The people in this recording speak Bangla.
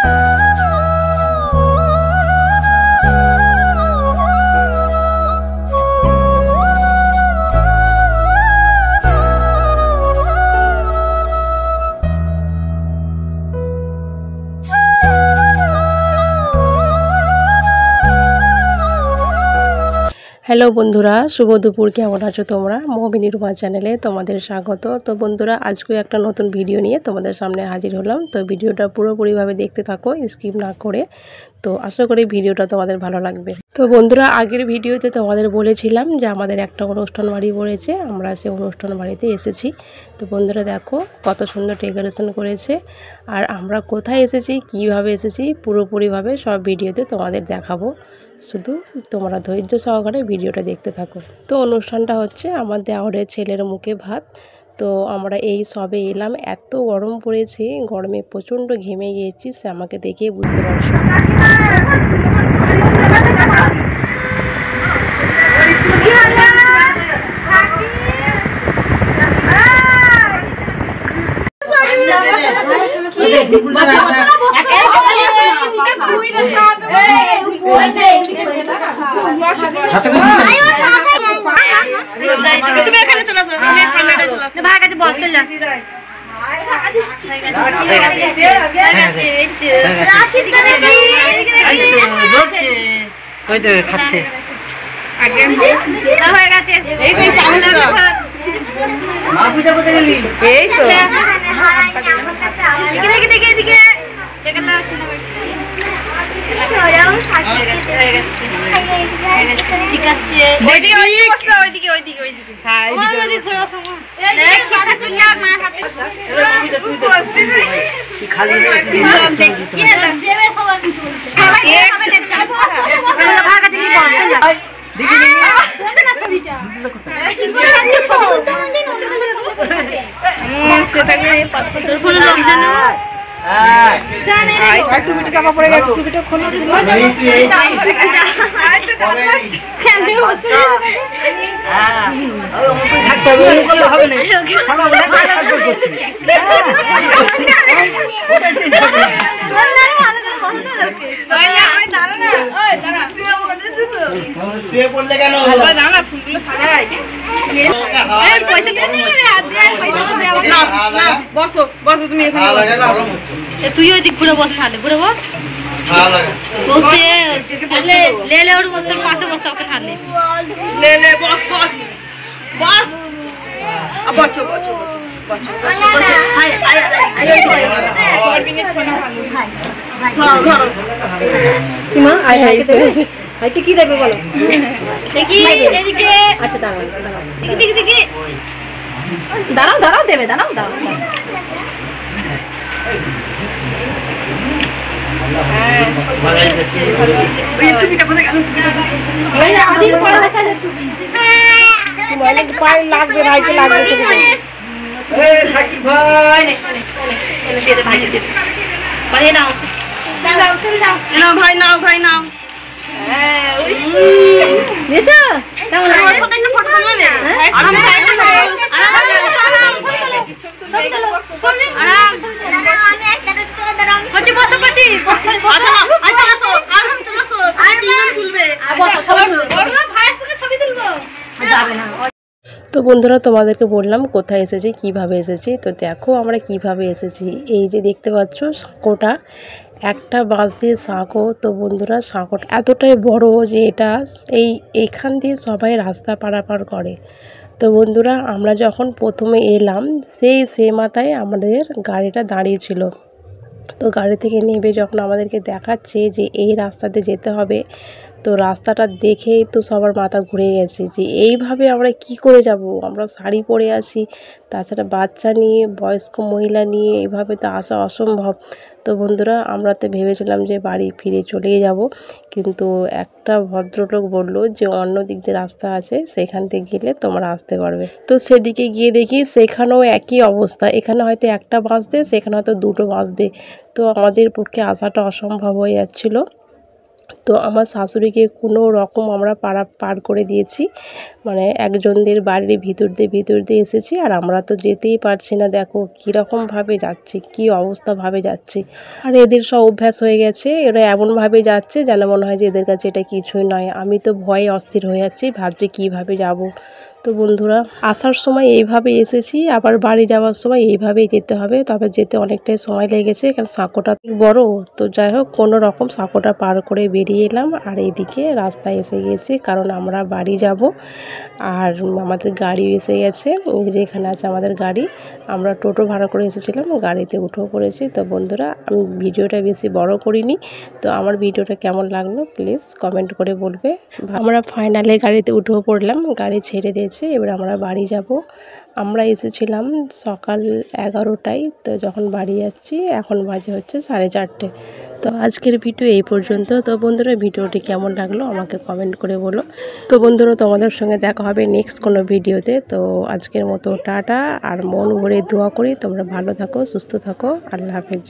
हेलो बंधुरा शुभ दुपुर केमन आछो तोमरा मोहबिनी रूमा चैनेले तोमादेर स्वागत। तो बंधुरा आजके एक नतून भिडियो निये तोमादेर सामने हाजिर हलाम। तो भिडियोटा पुरोपुरि भावे देखते थाको स्किप ना करे। तो आशा करी भिडियोटा तोमादेर भालो लागबे। तो बंधुरा आगेर भिडियोते तोमादेर बोलेछिलाम जे आमादेर एकटा अनुष्ठान बाड़ी पड़ेछे, आमरा सेई अनुष्ठान बाड़ीते एसेछि। तो बंधुरा देखो कत सुंदर डेकोरेशन करेछे आर आमरा कोथाय एसेछि किभाবে एसेछि पुरोपुरि भावे सब भिडियोते तोमादेर देखाबो। शुधु तोमरा धैर्य सहकारे भिडियोटा देखते थाको। तो अनुष्ठानटा होच्छे आमार देওরের ছেলের मुखे भात। तो आमरा এই সবে এলাম, এত গরম পড়েছে, গরমে প্রচণ্ড ঘেমে গিয়েছি, সে আমাকে দেখেই বুঝতে পারছো। তুই ওইদিক ঘুরে বস, তাহলে ঘুরে বস, ले ले और बोल, पासे बस ओके थाले ले ले बस बस बस अब बच्चो बच्चो बच्चो हाय हाय और बिने खाना खा लो घर কি মা আই হাই হাইতে কি দেবে বলো দেখি এদিকে। আচ্ছা দাঁড়াও দাঁড়াও দেখি দেখি দাঁড়াও দাঁড়াও দেবে দাঁড়াও দাঁড়াও तो बंधुरा तुम्हादेरके बोललाम कोथाय एसेछि किभाबे एसेछि। तो देखो आमरा किभाबे एसेछि, এই যে দেখতে পাচ্ছ সাঁকোটা, একটা বাঁশ দিয়ে সাঁকো। তো বন্ধুরা সাঁকোটা এতটাই বড় যে এটা এইখান দিয়ে সবাই রাস্তা পারাপার করে। তো বন্ধুরা আমরা যখন প্রথমে এলাম সেই মাথায় আমাদের গাড়িটা দাঁড়িয়ে ছিল। তো গাড়ি থেকে নেমে যখন আমাদেরকে দেখাচ্ছে যে এই রাস্তাতে যেতে হবে, তো রাস্তাটা দেখেই তো সবার মাথা ঘুরে গেছে যে এইভাবে আমরা কি করে যাব, আমরা শাড়ি পরে আছি, তাছাড়া বাচ্চা নিয়ে বয়স্ক মহিলা নিয়ে এইভাবে তো আসা অসম্ভব। তো বন্ধুরা আমরা তো ভেবেছিলাম যে বাড়ি ফিরে চলে যাব, কিন্তু একটা ভদ্রলোক বলল যে অন্য দিক দিয়ে রাস্তা আছে, সেখান থেকে গেলে তোমরা আসতে পারবে। তো সেদিকে গিয়ে দেখি সেখানেও একই অবস্থা, এখানে হয়তো একটা বাস দে, সেখানে হয়তো দুটো বাস দে। তো আমাদের পক্ষে আসাটা অসম্ভব হয়ে যাচ্ছিল। তো আমার শাশুড়িকে কোনো রকম আমরা পার করে দিয়েছি, মানে একজনদের বাড়ির ভিতর দিয়ে এসেছি। আর আমরা তো যেতেই পারছি না, দেখো কীরকমভাবে যাচ্ছি, কী অবস্থাভাবে যাচ্ছি। আর এদের সব অভ্যাস হয়ে গেছে, এরা এমনভাবে যাচ্ছে যেন মনে হয় যে এদের কাছে এটা কিছুই নয়। আমি তো ভয়ে অস্থির হয়ে যাচ্ছি, ভাবছি কীভাবে যাব। তো বন্ধুরা, আসার সময় এইভাবে এসেছি, আবার বাড়ি যাওয়ার সময় এইভাবেই যেতে হবে। তবে যেতে অনেকটাই সময় লেগেছে, কারণ সাঁকোটা বড়। তো যাই হোক, কোনো রকম সাঁকোটা পার করে বেরিয়ে এলাম। আর এইদিকে রাস্তায় এসে গেছি, কারণ আমরা বাড়ি যাব। আর আমাদের গাড়ি এসে গেছে, যেখানে আছে আমাদের গাড়ি। আমরা টোটো ভাড়া করে এসেছিলাম, গাড়িতে উঠেও পড়েছি। তো বন্ধুরা, আমি ভিডিওটা বেশি বড় করিনি। তো আমার ভিডিওটা কেমন লাগলো প্লিজ কমেন্ট করে বলবে। আমরা ফাইনালে গাড়িতে উঠেও পড়লাম, গাড়ি ছেড়ে দিয়েছে, এবার আমরা বাড়ি যাব। আমরা এসেছিলাম সকাল 11টায়, তো যখন বাড়ি যাচ্ছি এখন বাজে হচ্ছে 4:30। তো আজকের ভিডিও এই পর্যন্ত। তো বন্ধুরা, ভিডিওটি কেমন লাগলো আমাকে কমেন্ট করে বলো। তো বন্ধুরা, তোমাদের সঙ্গে দেখা হবে নেক্সট কোনো ভিডিওতে। তো আজকের মতো টাটা। আর মন ভরে দোয়া করি তোমরা ভালো থাকো, সুস্থ থাকো। আল্লাহ হাফেজ।